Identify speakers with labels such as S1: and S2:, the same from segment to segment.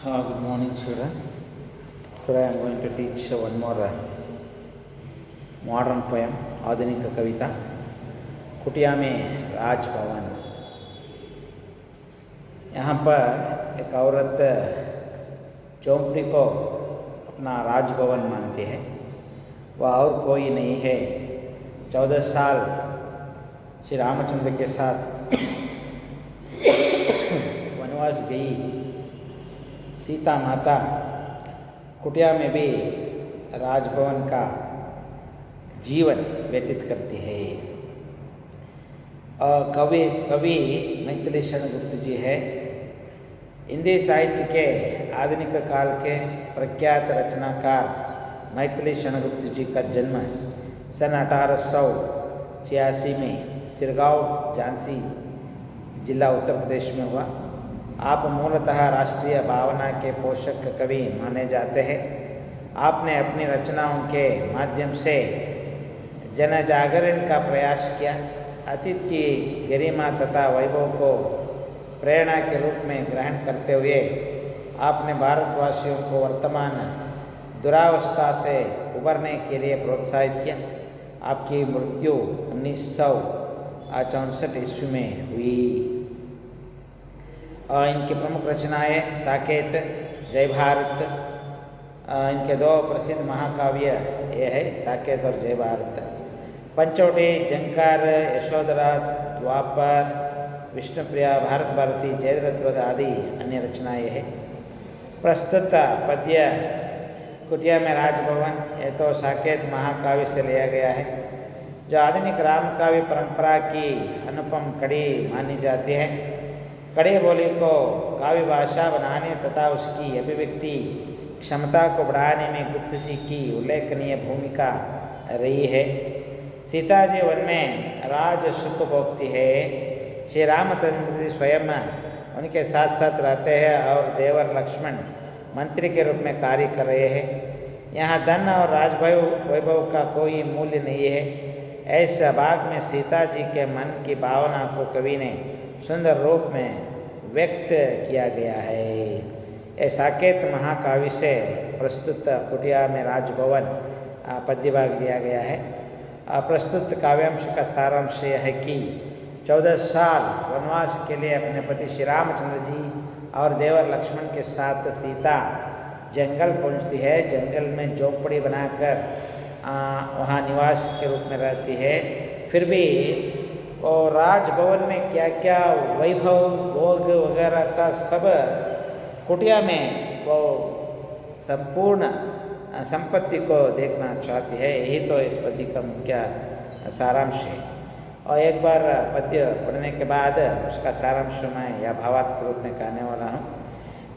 S1: Good morning, children. Today I am going to teach one more modern poem, आधुनिक कविता, कुटिया में राज भवन। यहाँ पर एक औरत झोंपड़ी को अपना राजभवन मानती है। वह और कोई नहीं है। 14 साल श्री रामचंद्र के साथ वनवास गई सीता माता कुटिया में भी राजभवन का जीवन व्यतीत करती है। कवि मैथिली शरण गुप्त जी है। हिंदी साहित्य के आधुनिक काल के प्रख्यात रचनाकार मैथिली शरण गुप्त जी का जन्म सन 1886 में चिरगांव झांसी जिला उत्तर प्रदेश में हुआ। आप मूलतः राष्ट्रीय भावना के पोषक कवि माने जाते हैं। आपने अपनी रचनाओं के माध्यम से जन जागरण का प्रयास किया। अतीत की गरिमा तथा वैभव को प्रेरणा के रूप में ग्रहण करते हुए आपने भारतवासियों को वर्तमान दुरावस्था से उबरने के लिए प्रोत्साहित किया। आपकी मृत्यु 1964 ईस्वी में हुई। इनकी प्रमुख रचनाएं साकेत, जय भारत। इनके दो प्रसिद्ध महाकाव्य ये है साकेत और जय भारत। पंचवटी, जंकार, यशोधरा, द्वापर, विष्णुप्रिया, भारत भारती, जयद्रथ आदि अन्य रचनाएं हैं। प्रस्तुत पद्य कुटिया में राजभवन ये तो साकेत महाकाव्य से लिया गया है, जो आधुनिक रामकाव्य परंपरा की अनुपम कड़ी मानी जाती है। कड़ी बोली को काव्य भाषा बनाने तथा उसकी अभिव्यक्ति क्षमता को बढ़ाने में गुप्त जी की उल्लेखनीय भूमिका रही है। सीता जी वन में राज सुख भोगती है। श्री रामचंद्र जी स्वयं उनके साथ साथ रहते हैं और देवर लक्ष्मण मंत्री के रूप में कार्य कर रहे हैं। यहाँ धन और वैभव का कोई मूल्य नहीं है। ऐसे भाग में सीता जी के मन की भावना को कवि ने सुंदर रूप में व्यक्त किया गया है। ये साकेत महाकाव्य से प्रस्तुत कुटिया में राजभवन पद्य भाग लिया गया है। प्रस्तुत काव्यांश का सारांश यह है कि 14 साल वनवास के लिए अपने पति श्री रामचंद्र जी और देवर लक्ष्मण के साथ सीता जंगल पहुंचती है। जंगल में झोंपड़ी बनाकर वहाँ निवास के रूप में रहती है। फिर भी और राजभवन में क्या क्या वैभव भोग वगैरह था सब कुटिया में वो संपूर्ण संपत्ति को देखना चाहती है। यही तो इस पद्य का मुख्य सारांश है। और एक बार पद्य पढ़ने के बाद उसका सारांश मैं या भावार्थ के रूप में कहने वाला हूँ।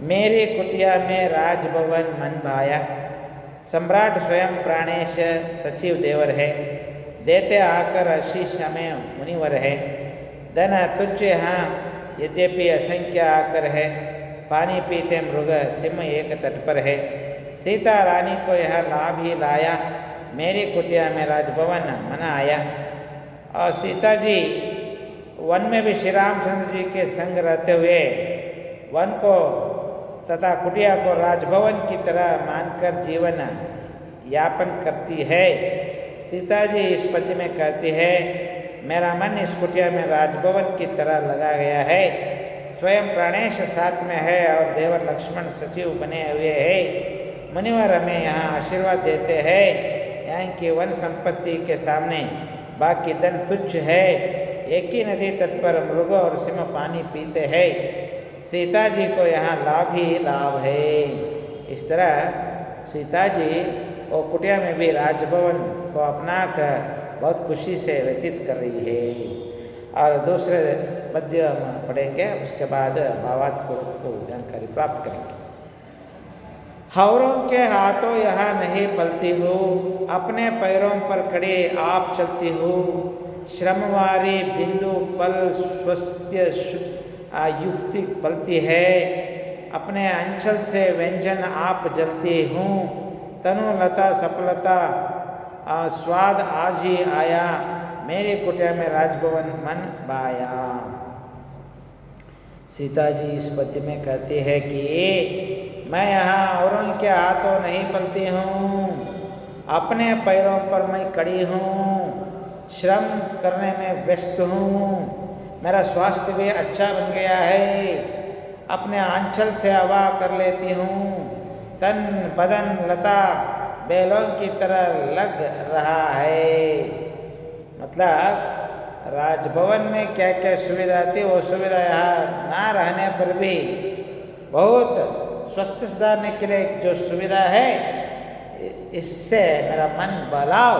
S1: मेरे कुटिया में राजभवन मन भाया, सम्राट स्वयं प्राणेश सचिव देवर है। देते आकर आशीष हमें मुनिवर है। धन तुच्छ यहाँ यद्यपि असंख्य आकर है। पानी पीते मृग सिंह एक तट पर है। सीता रानी को यह लाभ ही लाया, मेरी कुटिया में राजभवन मन आया। और सीता जी वन में भी श्री रामचंद्र जी के संग रहते हुए वन को तथा कुटिया को राजभवन की तरह मानकर जीवन यापन करती है। सीता जी इस पद्य में कहती है, मेरा मन इस कुटिया में राजभवन की तरह लगा गया है। स्वयं प्राणेश साथ में है और देवर लक्ष्मण सचिव बने हुए हैं। मुनिवर हमें यहाँ आशीर्वाद देते हैं। यहाँ की वन संपत्ति के सामने बाकी धन तुच्छ है। एक ही नदी तट पर मृग और सिंह पानी पीते हैं। सीता जी को यहाँ लाभ ही लाभ है। इस तरह सीता जी और कुटिया में भी राजभवन को अपना कर बहुत खुशी से व्यतीत कर रही है। और दूसरे पद्य पढ़ेंगे, उसके बाद भावार्थ को जानकारी प्राप्त करेंगे। औरों के हाथों यहाँ नहीं पलती हो, अपने पैरों पर खड़े आप चलती हो। श्रमवारी बिंदु पल स्वस्थ्य युक्ति पलती है। अपने अंचल से व्यंजन आप जलती हूँ। तनु लता सफलता स्वाद आज ही आया, मेरे कुटिया में राजभवन मन बाया। सीता जी इस पद्य में कहती है कि मैं यहाँ औरों के हाथों नहीं पलती हूँ, अपने पैरों पर मैं खड़ी हूँ, श्रम करने में व्यस्त हूँ, मेरा स्वास्थ्य भी अच्छा बन गया है, अपने आंचल से हवा कर लेती हूँ, तन बदन लता बैलों की तरह लग रहा है। मतलब राजभवन में क्या क्या सुविधा थी, वो सुविधा यहाँ ना रहने पर भी बहुत स्वस्थ सुधारने के लिए जो सुविधा है, इससे मेरा मन बलाव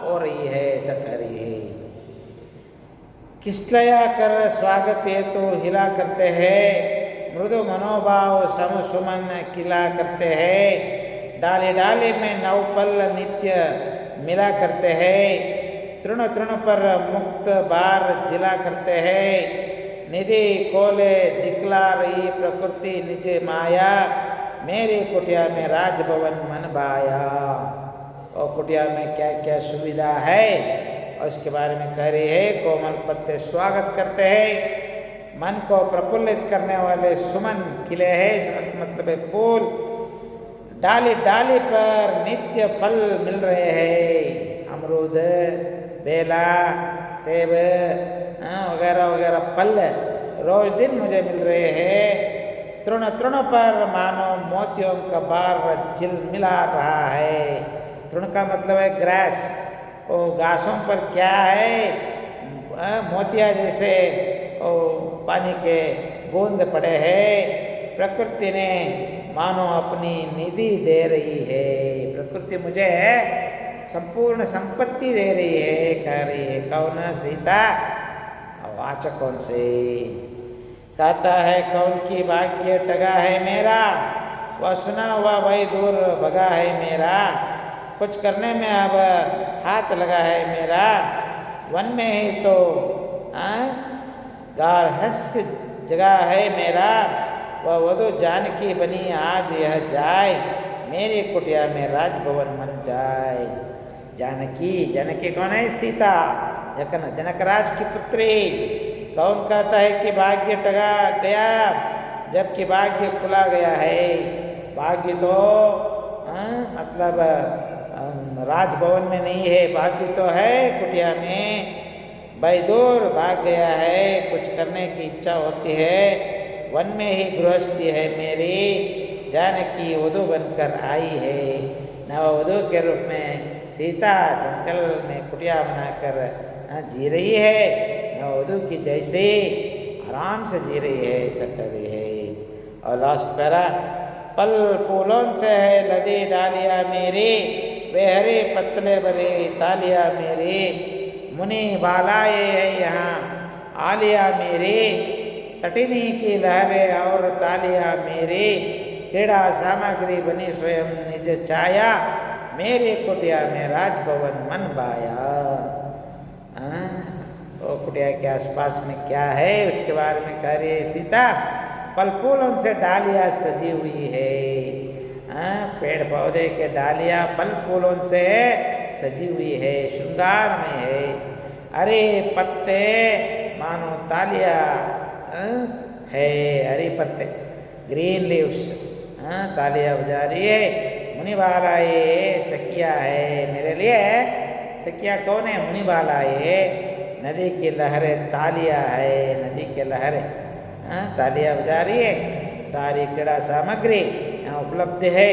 S1: हो रही है, ऐसा कह रही है। किसलया कर स्वागत ये तो हिला करते हैं, मृदु मनोभाव सम सुमन किला करते हैं, डाली डाली में नवपल नित्य मिला करते हैं, तृण तृण पर मुक्त बार जिला करते हैं, निधि कोले दिखला रही प्रकृति निज माया, मेरी कुटिया में राजभवन मन भाया। और कुटिया में क्या क्या सुविधा है और इसके बारे में कह रही है। कोमल पत्ते स्वागत करते हैं, मन को प्रफुल्लित करने वाले सुमन खिले हैं, सुमन का मतलब है फूल, डाली डाली पर नित्य फल मिल रहे हैं, अमरूद बेला सेब वगैरह वगैरह फल रोज दिन मुझे मिल रहे हैं, तृण तृण पर मानो मोतियों का बार झिलमिला रहा है। तृण का मतलब है ग्रास, और घासों पर क्या है, मोतिया जैसे पानी के बूंद पड़े हैं, प्रकृति ने मानो अपनी निधि दे रही है, प्रकृति मुझे संपूर्ण संपत्ति दे रही है, कह रही है। कौन? सीता। वाचक कौन से? कहता है कौन की भाग्य टगा है मेरा, वह सुना हुआ वही दूर भगा है मेरा, कुछ करने में अब हाथ लगा है मेरा, वन में ही तो गार्हस्थ्य जगह है मेरा, वह वधु जानकी बनी आज यह जाए, मेरी कुटिया में राजभवन मन जाए। जानकी, जानकी कौन है? सीता, जनकराज की पुत्री। कौन कहता है कि भाग्य टगा गया, जबकि भाग्य खुला गया है। भाग्य तो मतलब राजभवन में नहीं है, भाग्य तो है कुटिया में, भाई दूर भाग गया है, कुछ करने की इच्छा होती है, वन में ही गृहस्थी है मेरी, जानकी वधु बनकर आई है, नववधु के रूप में सीता जंगल में कुटिया बनाकर जी रही है, नववधु की जैसे आराम से जी रही है, ऐसा कर रही है। और लास्ट पैरा, पल फूलों से है लदी डालिया मेरी, वे हरे पतले भरे तालिया मेरी, मुनि बालाए है यहाँ आलिया मेरी, तटिनी की लहरें और तालिया मेरी, क्रीड़ा सामग्री बनी स्वयं निज छाया, मेरी कुटिया में राजभवन मन भाया। वो कुटिया के आसपास में क्या है उसके बारे में कह रही है सीता। फल फूलों से डालियाँ सजी हुई है, पेड़ पौधे के डालियाँ फल फूलों से सजी हुई है, श्रृंगार में है, अरे पत्ते मानो तालिया है, हरी पत्ते ग्रीन लीव्स, तालियां बजा रही है। मुनि बाला ये सखिया है मेरे लिए, सखिया कौन है? मुनि बाला ये, नदी की लहरें तालियां है, नदी के लहरें तालियां बजा रही है, सारी क्रीड़ा सामग्री यहाँ उपलब्ध है।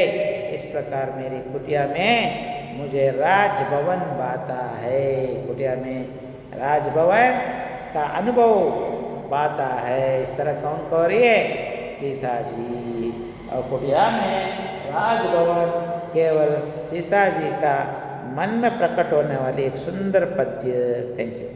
S1: इस प्रकार मेरी कुटिया में मुझे राजभवन बाता है, कुटिया में राजभवन का अनुभव बाता है। इस तरह कौन कह रही है? सीता जी। और कुटिया में राजभवन केवल सीता जी का मन में प्रकट होने वाली एक सुंदर पद्य। Thank you.